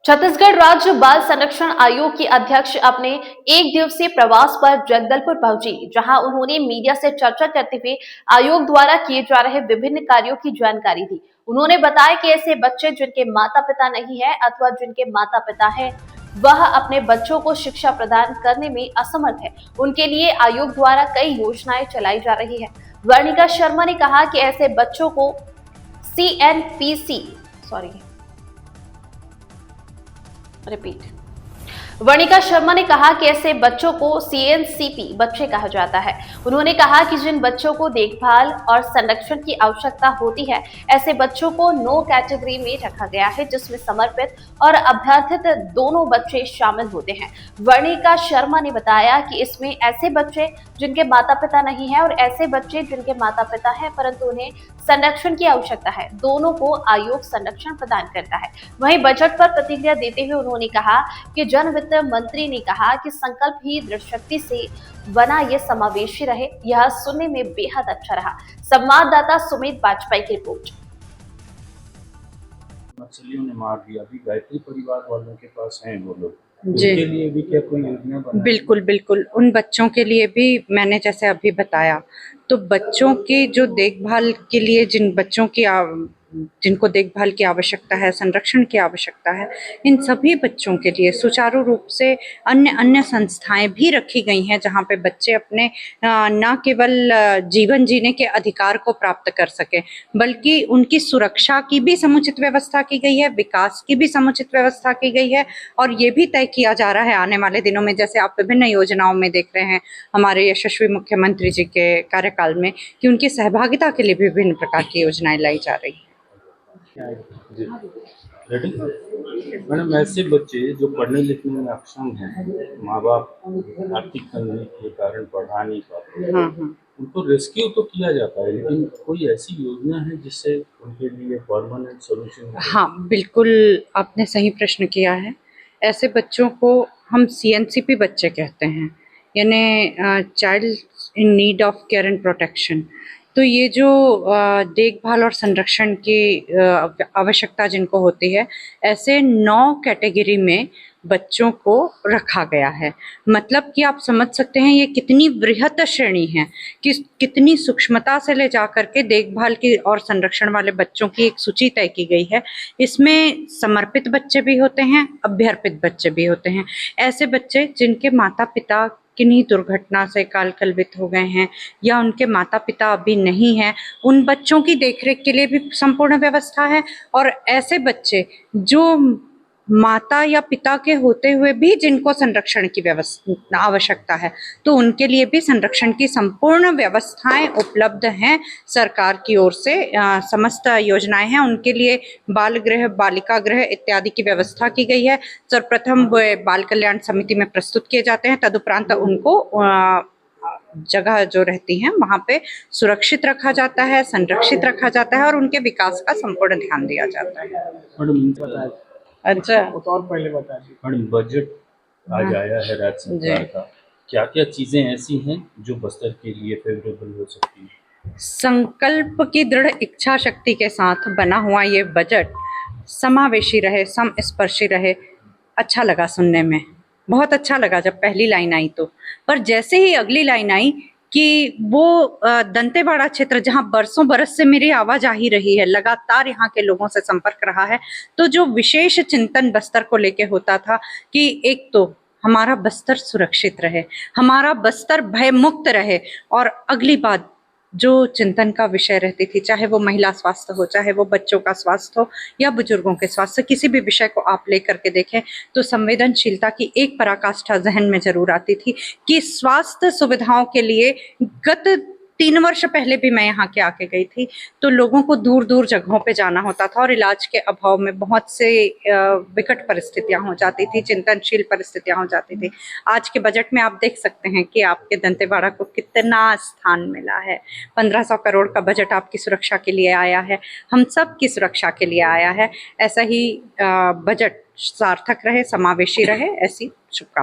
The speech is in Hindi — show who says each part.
Speaker 1: छत्तीसगढ़ राज्य बाल संरक्षण आयोग की अध्यक्ष अपने एक दिवसीय प्रवास पर जगदलपुर पहुंची, जहां उन्होंने मीडिया से चर्चा करते हुए आयोग द्वारा किए जा रहे विभिन्न कार्यों की जानकारी दी। उन्होंने बताया कि ऐसे बच्चे जिनके माता पिता नहीं है अथवा जिनके माता पिता है वह अपने बच्चों को शिक्षा प्रदान करने में असमर्थ है, उनके लिए आयोग द्वारा कई योजनाएं चलाई जा रही है। वर्णिका शर्मा ने कहा कि ऐसे बच्चों को CNPC रिपीट वर्णिका शर्मा ने कहा कि ऐसे बच्चों को CNCP बच्चे कहा जाता है। उन्होंने कहा कि जिन बच्चों को देखभाल और संरक्षण की आवश्यकता होती है, ऐसे बच्चों को नो कैटेगरी में रखा गया है, जिसमें समर्पित और अभ्यर्थित दोनों बच्चे शामिल होते हैं। वर्णिका शर्मा ने बताया कि इसमें ऐसे बच्चे जिनके माता पिता नहीं है और ऐसे बच्चे जिनके माता पिता है परंतु उन्हें संरक्षण की आवश्यकता है, दोनों को आयोग संरक्षण प्रदान करता है। वहीं बजट पर प्रतिक्रिया देते हुए उन्होंने कहा कि जन वित्त मंत्री ने कहा कि संकल्प ही दृढ़ शक्ति से बना ये समावेशी रहे, यह सुनने में बेहद अच्छा रहा। संवाददाता सुमित बाजपेयी की रिपोर्ट।
Speaker 2: नक्सलियों ने मार दिया, अभी गायत्री परिवार वालों के पास हैं वो लोग, उनके लिए भी क्या कोई योजना बना?
Speaker 3: बिल्कुल बिल्कुल, उन बच्चों के लिए भी मैंने जैसे अभी बताया, तो बच्चों की जो देखभाल के लिए जिनको देखभाल की आवश्यकता है, संरक्षण की आवश्यकता है, इन सभी बच्चों के लिए सुचारू रूप से अन्य संस्थाएं भी रखी गई हैं, जहां पे बच्चे अपने न केवल जीवन जीने के अधिकार को प्राप्त कर सकें, बल्कि उनकी सुरक्षा की भी समुचित व्यवस्था की गई है, विकास की भी समुचित व्यवस्था की गई है। और ये भी तय किया जा रहा है आने वाले दिनों में, जैसे आप विभिन्न योजनाओं में देख रहे हैं हमारे यशस्वी मुख्यमंत्री जी के कार्यकाल में, कि उनकी सहभागिता के लिए भी विभिन्न प्रकार की योजनाएं लाई जा रही है।
Speaker 2: जी मैडम, ऐसे बच्चे जो पढ़ने लिखने में अक्षम हैं, माँ बाप आर्थिक तंगी के कारण पढ़ा नहीं पाते, उनको रेस्क्यू तो किया जाता है, लेकिन कोई ऐसी योजना है जिससे उनके लिए परमानेंट सॉल्यूशन?
Speaker 3: हाँ बिल्कुल, आपने सही प्रश्न किया है। ऐसे बच्चों को हम CNCP बच्चे कहते हैं, यानी child in need of care and protection. तो ये जो देखभाल और संरक्षण की आवश्यकता जिनको होती है, ऐसे 9 कैटेगरी में बच्चों को रखा गया है। मतलब कि आप समझ सकते हैं ये कितनी बृहत श्रेणी है, कि कितनी सूक्ष्मता से ले जाकर के देखभाल की और संरक्षण वाले बच्चों की एक सूची तय की गई है। इसमें समर्पित बच्चे भी होते हैं, अभ्यर्पित बच्चे भी होते हैं। ऐसे बच्चे जिनके माता पिता किन्हीं दुर्घटना से काल कलवित हो गए हैं या उनके माता पिता अभी नहीं हैं, उन बच्चों की देखरेख के लिए भी संपूर्ण व्यवस्था है। और ऐसे बच्चे जो माता या पिता के होते हुए भी जिनको संरक्षण की आवश्यकता है, तो उनके लिए भी संरक्षण की संपूर्ण व्यवस्थाएं उपलब्ध हैं सरकार की ओर से। समस्त योजनाएं हैं उनके लिए, बाल गृह, बालिका गृह इत्यादि की व्यवस्था की गई है। सर्वप्रथम वे बाल कल्याण समिति में प्रस्तुत किए जाते हैं, तदुपरांत उनको जगह जो रहती है वहाँ पे सुरक्षित रखा जाता है, संरक्षित रखा जाता है और उनके विकास का संपूर्ण ध्यान दिया जाता है। अच्छा,
Speaker 2: और पहले बता दीजिए, बजट आज आया है राज्य सरकार का, क्या क्या चीजें ऐसी हैं जो बस्तर के लिए फेवरेबल हो सकती है?
Speaker 3: संकल्प की दृढ़ इच्छा शक्ति के साथ बना हुआ ये बजट समावेशी रहे, समस्पर्शी रहे। अच्छा लगा सुनने में, बहुत अच्छा लगा जब पहली लाइन आई तो। पर जैसे ही अगली लाइन आई कि वो दंतेवाड़ा क्षेत्र जहाँ बरसों बरस से मेरी आवाज आ ही रही है, लगातार यहाँ के लोगों से संपर्क रहा है, तो जो विशेष चिंतन बस्तर को लेके होता था कि एक तो हमारा बस्तर सुरक्षित रहे, हमारा बस्तर भय मुक्त रहे, और अगली बात जो चिंतन का विषय रहती थी, चाहे वो महिला स्वास्थ्य हो, चाहे वो बच्चों का स्वास्थ्य हो या बुजुर्गों के स्वास्थ्य, किसी भी विषय को आप लेकर के देखें तो संवेदनशीलता की एक पराकाष्ठा जहन में जरूर आती थी कि स्वास्थ्य सुविधाओं के लिए गत 3 वर्ष पहले भी मैं यहाँ के आके गई थी, तो लोगों को दूर दूर जगहों पे जाना होता था और इलाज के अभाव में बहुत से विकट परिस्थितियां हो जाती थी, चिंतनशील परिस्थितियां हो जाती थी। आज के बजट में आप देख सकते हैं कि आपके दंतेवाड़ा को कितना स्थान मिला है। 1500 करोड़ का बजट आपकी सुरक्षा के लिए आया है, हम सब की सुरक्षा के लिए आया है। ऐसा ही बजट सार्थक रहे, समावेशी रहे, ऐसी शुभकामनाएं।